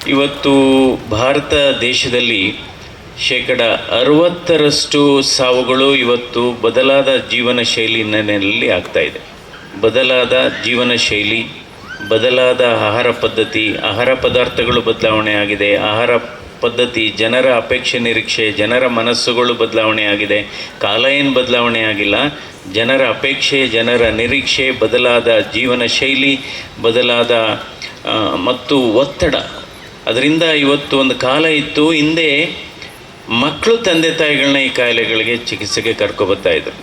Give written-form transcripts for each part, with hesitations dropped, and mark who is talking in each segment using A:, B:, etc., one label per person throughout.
A: ಇವತ್ತು ಭಾರತ ದೇಶದಲ್ಲಿ 60% ಸಾವುಗಳು ಇವತ್ತು ಬದಲಾದ ಜೀವನ ಶೈಲಿನಲ್ಲಿ ಆಗ್ತಾಯಿದೆ. ಬದಲಾದ ಜೀವನ ಶೈಲಿ, ಬದಲಾದ ಆಹಾರ ಪದ್ಧತಿ, ಆಹಾರ ಪದಾರ್ಥಗಳು ಬದಲಾವಣೆ ಆಗಿದೆ. ಆಹಾರ ಪದ್ಧತಿ, ಜನರ ಅಪೇಕ್ಷೆ ನಿರೀಕ್ಷೆ, ಜನರ ಮನಸ್ಸುಗಳು ಬದಲಾವಣೆ ಆಗಿದೆ. ಕಾಲ ಏನು ಬದಲಾವಣೆ ಆಗಿಲ್ಲ, ಜನರ ಅಪೇಕ್ಷೆ, ಜನರ ನಿರೀಕ್ಷೆ, ಬದಲಾದ ಜೀವನ ಶೈಲಿ, ಬದಲಾದ ಮತ್ತು ಒತ್ತಡ. ಅದರಿಂದ ಇವತ್ತು ಒಂದು ಕಾಲ ಇತ್ತು, ಹಿಂದೆ ಮಕ್ಕಳು ತಂದೆ ತಾಯಿಗಳನ್ನ ಈ ಕಾಯಿಲೆಗಳಿಗೆ ಚಿಕಿತ್ಸೆಗೆ ಕರ್ಕೊಬರ್ತಾಯಿದ್ರು.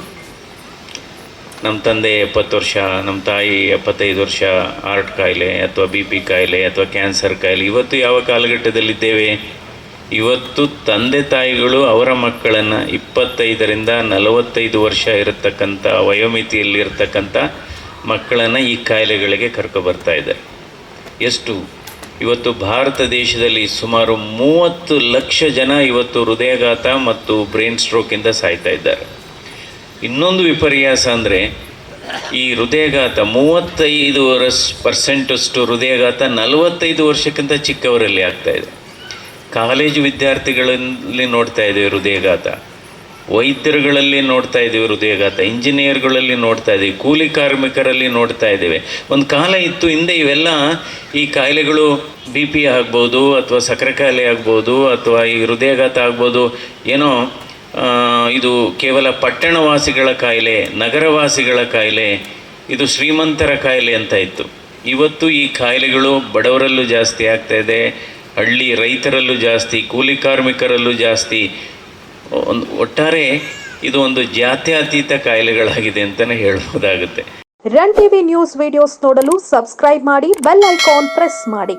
A: ನಮ್ಮ ತಂದೆ 70 ವರ್ಷ, ನಮ್ಮ ತಾಯಿ 75 ವರ್ಷ, ಹಾರ್ಟ್ ಕಾಯಿಲೆ ಅಥವಾ BP ಕಾಯಿಲೆ ಅಥವಾ ಕ್ಯಾನ್ಸರ್ ಕಾಯಿಲೆ. ಇವತ್ತು ಯಾವ ಕಾಲಘಟ್ಟದಲ್ಲಿದ್ದೇವೆ? ಇವತ್ತು ತಂದೆ ತಾಯಿಗಳು ಅವರ ಮಕ್ಕಳನ್ನು 25ರಿಂದ 45 ವರ್ಷ ಇರತಕ್ಕಂಥ ವಯೋಮಿತಿಯಲ್ಲಿರ್ತಕ್ಕಂಥ ಮಕ್ಕಳನ್ನು ಈ ಕಾಯಿಲೆಗಳಿಗೆ ಕರ್ಕೊಬರ್ತಾ ಇದ್ದಾರೆ. ಎಷ್ಟು? ಇವತ್ತು ಭಾರತ ದೇಶದಲ್ಲಿ ಸುಮಾರು 30 ಲಕ್ಷ ಜನ ಇವತ್ತು ಹೃದಯಾಘಾತ ಮತ್ತು ಬ್ರೈನ್ ಸ್ಟ್ರೋಕಿಂದ ಸಾಯ್ತಾ ಇದ್ದಾರೆ. ಇನ್ನೊಂದು ವಿಪರ್ಯಾಸ ಅಂದರೆ ಈ ಹೃದಯಾಘಾತ 35% ಹೃದಯಾಘಾತ 45 ವರ್ಷಕ್ಕಿಂತ ಚಿಕ್ಕವರಲ್ಲಿ ಆಗ್ತಾಯಿದೆ. ಕಾಲೇಜು ವಿದ್ಯಾರ್ಥಿಗಳಲ್ಲಿ ನೋಡ್ತಾ ಇದ್ದೀವಿ ಹೃದಯಾಘಾತ, ವೈದ್ಯರುಗಳಲ್ಲಿ ನೋಡ್ತಾ ಇದ್ದೀವಿ ಹೃದಯಾಘಾತ, ಇಂಜಿನಿಯರ್ಗಳಲ್ಲಿ ನೋಡ್ತಾ ಇದ್ದೀವಿ, ಕೂಲಿ ಕಾರ್ಮಿಕರಲ್ಲಿ ನೋಡ್ತಾ ಇದ್ದೇವೆ. ಒಂದು ಕಾಲ ಇತ್ತು, ಹಿಂದೆ ಇವೆಲ್ಲ ಈ ಕಾಯಿಲೆಗಳು BP ಆಗ್ಬೋದು ಅಥವಾ ಸಕ್ಕರೆ ಕಾಯಿಲೆ ಆಗ್ಬೋದು ಅಥವಾ ಈ ಹೃದಯಾಘಾತ ಆಗ್ಬೋದು, ಏನೋ ಇದು ಕೇವಲ ಪಟ್ಟಣವಾಸಿಗಳ ಕಾಯಿಲೆ, ನಗರವಾಸಿಗಳ ಕಾಯಿಲೆ, ಇದು ಶ್ರೀಮಂತರ ಕಾಯಿಲೆ ಅಂತ ಇತ್ತು. ಇವತ್ತು ಈ ಕಾಯಿಲೆಗಳು ಬಡವರಲ್ಲೂ ಜಾಸ್ತಿ ಆಗ್ತಾಯಿದೆ, ಹಳ್ಳಿ ರೈತರಲ್ಲೂ ಜಾಸ್ತಿ, ಕೂಲಿ ಕಾರ್ಮಿಕರಲ್ಲೂ ಜಾಸ್ತಿ. ಒಟ್ಟಾರೆ ಇದು ಒಂದು ಜಾತ್ಯತೀತ ಕಾಯಿಲೆಗಳಾಗಿದೆ ಅಂತಲೇ ಹೇಳ್ಬೋದಾಗುತ್ತೆ.
B: ರನ್ ಟಿವಿ ನ್ಯೂಸ್ ವಿಡಿಯೋಸ್ ನೋಡಲು ಸಬ್ಸ್ಕ್ರೈಬ್ ಮಾಡಿ, ಬೆಲ್ ಐಕಾನ್ ಪ್ರೆಸ್ ಮಾಡಿ.